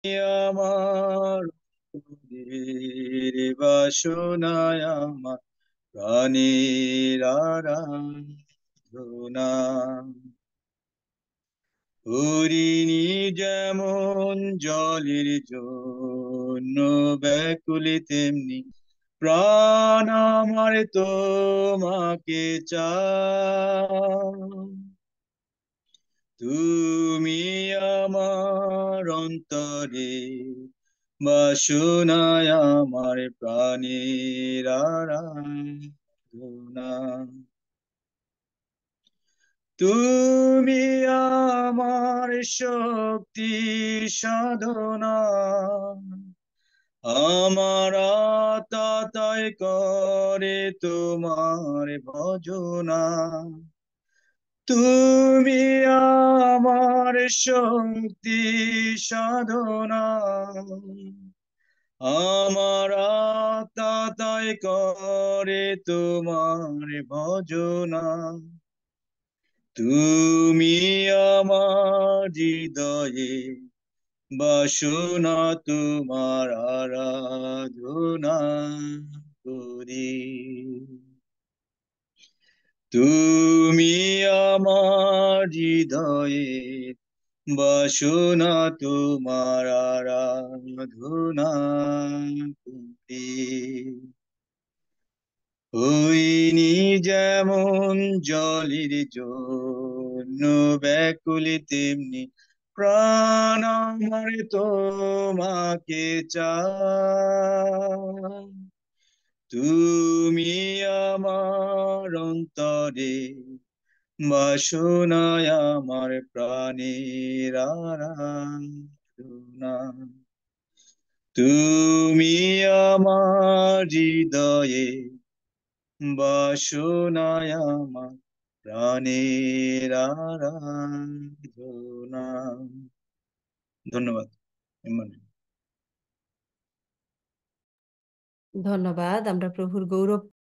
আমার মনের বাসনায় আমার প্রাণের আরাধনা। হরিণী যেমন জলের জন্য ব্যাকুল, তেমনি প্রাণ আমার তোমাকে চায়। তুমি আমার অন্তরে বাসনায় আমার প্রাণের আরাধনা। তুমি আমার শক্তি সাধনা, আমার আত্মা তাই করে তোমার ভজনা। তুমি আমার শক্তি সাধনা, আমার আত্মা তাই করে তোমার ভজনা। তুমি আমার হৃদয়ে বাসনা, তোমার আরাধনা করি। তুমি আমার হৃদয়ে বাসনা, তোমার আরাধনা করি। হইনি যেমন জলের জন্য ব্যাকুল, তেমনি প্রাণ আমার তোমাকে চায়। তুমি আমার অন্তরে বাসনায় আমার প্রাণের আরাধনা। তুমি আমার হৃদয়ে বাসনায় আমার প্রাণের আরাধনা। ধন্যবাদ। ইমানুয়েল। ধন্যবাদ। আমরা প্রভুর গৌরব